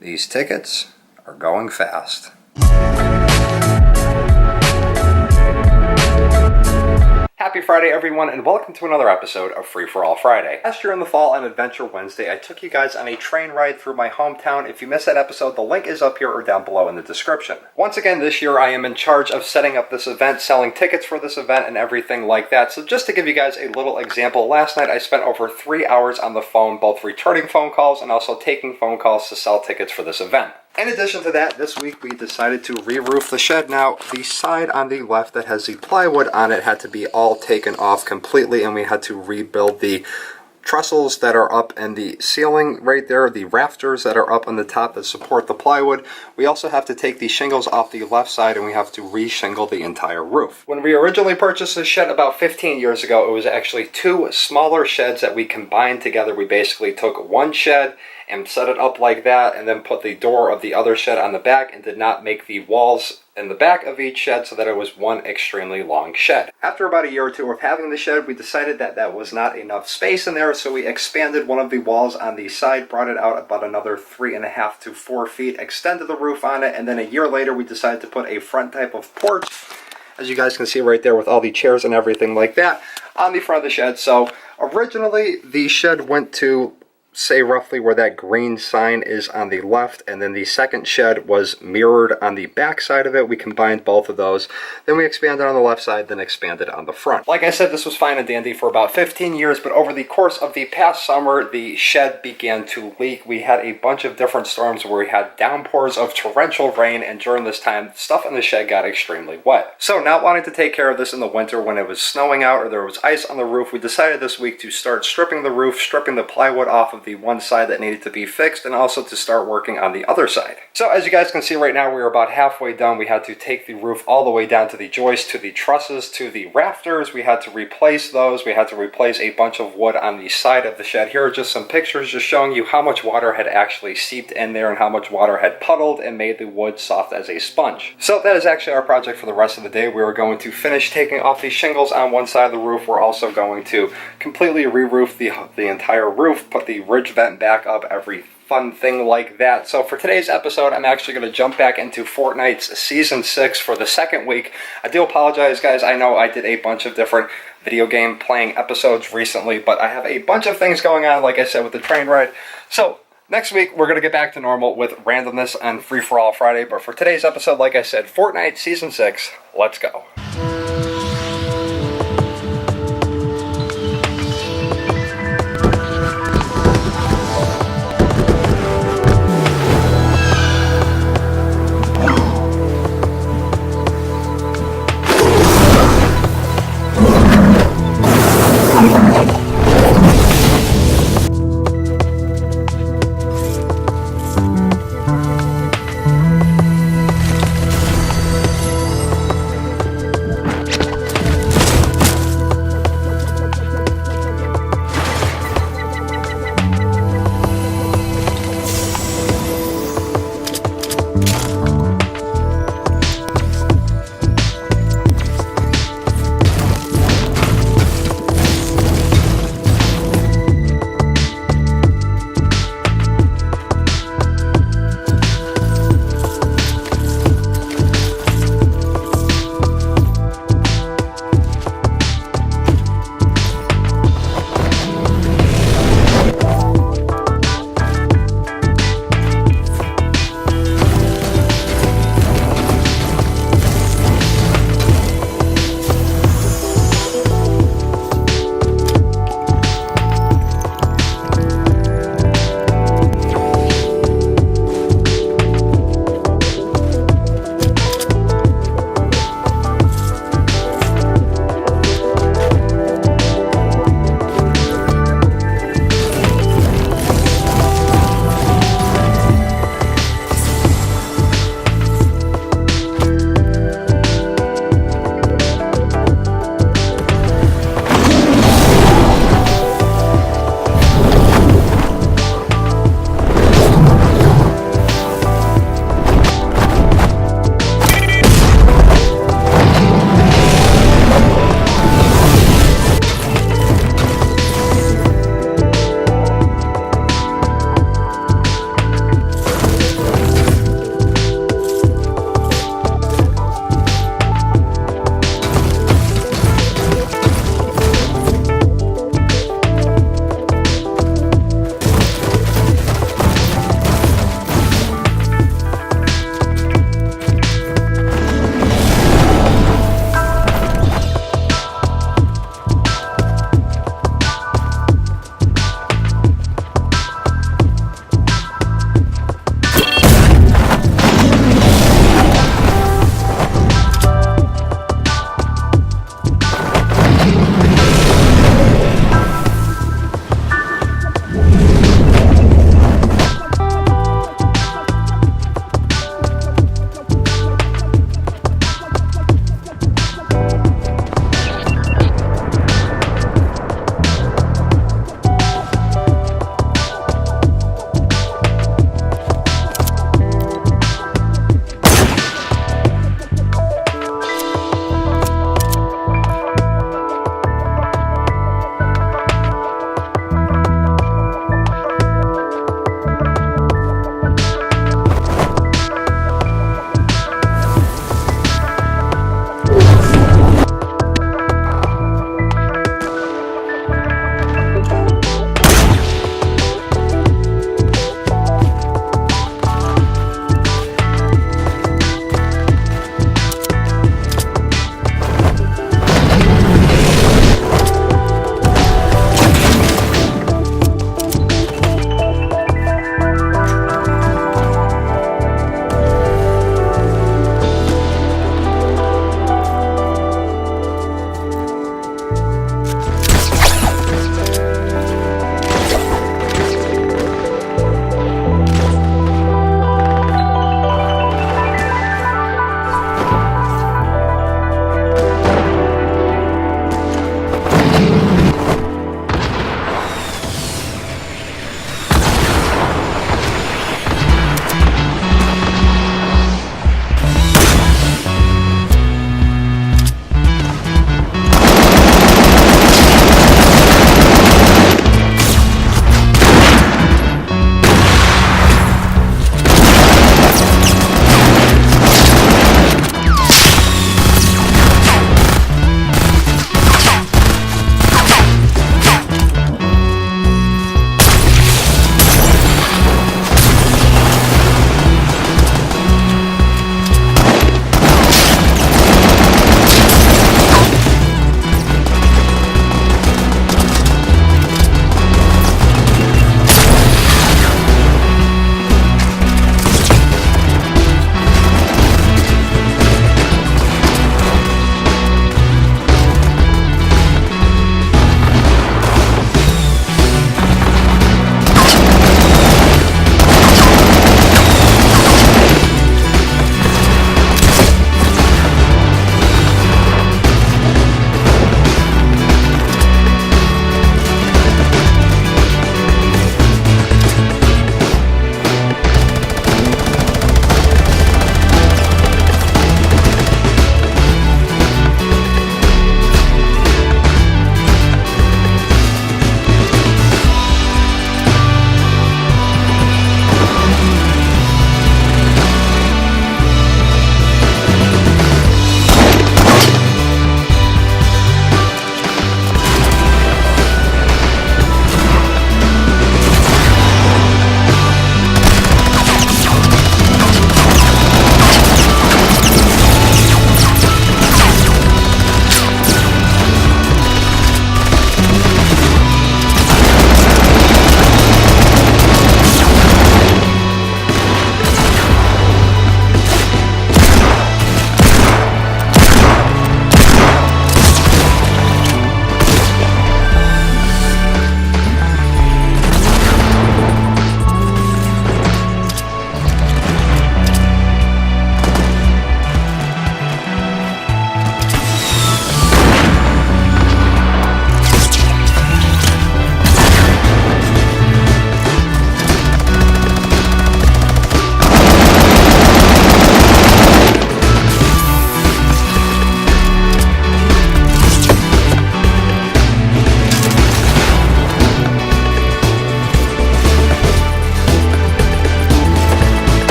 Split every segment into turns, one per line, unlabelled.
These tickets are going fast. Happy Friday, everyone, and welcome to another episode of Free For All Friday. Last year in the fall on Adventure Wednesday, I took you guys on a train ride through my hometown. If you missed that episode, the link is up here or down below in the description. Once again, this year I am in charge of setting up this event, selling tickets for this event, and everything like that. So just to give you guys a little example, last night I spent over 3 hours on the phone, both returning phone calls and also taking phone calls to sell tickets for this event. In addition to that, this week we decided to re-roof the shed. Now, the side on the left that has the plywood on it had to be all taken off completely, and we had to rebuild the trestles that are up in the ceiling right there, the rafters that are up on the top that support the plywood. We also have to take the shingles off the left side, and we have to re-shingle the entire roof. When we originally purchased this shed about 15 years ago, it was actually two smaller sheds that we combined together. We basically took one shed and set it up like that, and then put the door of the other shed on the back, and did not make the walls in the back of each shed so that it was one extremely long shed. After about a year or two of having the shed, we decided that that was not enough space in there, so we expanded one of the walls on the side, brought it out about another 3.5 to 4 feet, extended the roof on it, and then a year later we decided to put a front type of porch, as you guys can see right there with all the chairs and everything like that, on the front of the shed. So originally the shed went to, say, roughly where that green sign is on the left, and then the second shed was mirrored on the back side of it. We combined both of those, then we expanded on the left side, then expanded on the front. Like I said, this was fine and dandy for about 15 years, but over the course of the past summer, the shed began to leak. We had a bunch of different storms where we had downpours of torrential rain, and during this time, stuff in the shed got extremely wet. So not wanting to take care of this in the winter when it was snowing out or there was ice on the roof, we decided this week to start stripping the roof, stripping the plywood off of the one side that needed to be fixed, and also to start working on the other side. So as you guys can see right now, we are about halfway done. We had to take the roof all the way down to the joist, to the trusses, to the rafters. We had to replace those. We had to replace a bunch of wood on the side of the shed. Here are just some pictures just showing you how much water had actually seeped in there and how much water had puddled and made the wood soft as a sponge. So that is actually our project for the rest of the day. We are going to finish taking off the shingles on one side of the roof. We're also going to completely re-roof the entire roof, put the ridge vent back up, every fun thing like that. So for today's episode, I'm actually going to jump back into Fortnite's Season 6 for the second week. I do apologize, guys. I know I did a bunch of different video game playing episodes recently, but I have a bunch of things going on, like I said, with the train ride. So next week, we're going to get back to normal with randomness on Free For All Friday. But for today's episode, like I said, Fortnite Season 6, let's go.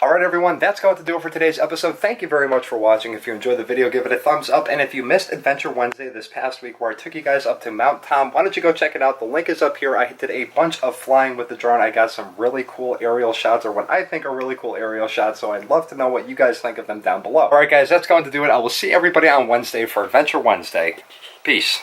Alright everyone, that's going to do it for today's episode. Thank you very much for watching. If you enjoyed the video, give it a thumbs up. And if you missed Adventure Wednesday this past week where I took you guys up to Mount Tom, why don't you go check it out? The link is up here. I did a bunch of flying with the drone. I got some really cool aerial shots, or what I think are really cool aerial shots, so I'd love to know what you guys think of them down below. Alright guys, that's going to do it. I will see everybody on Wednesday for Adventure Wednesday. Peace.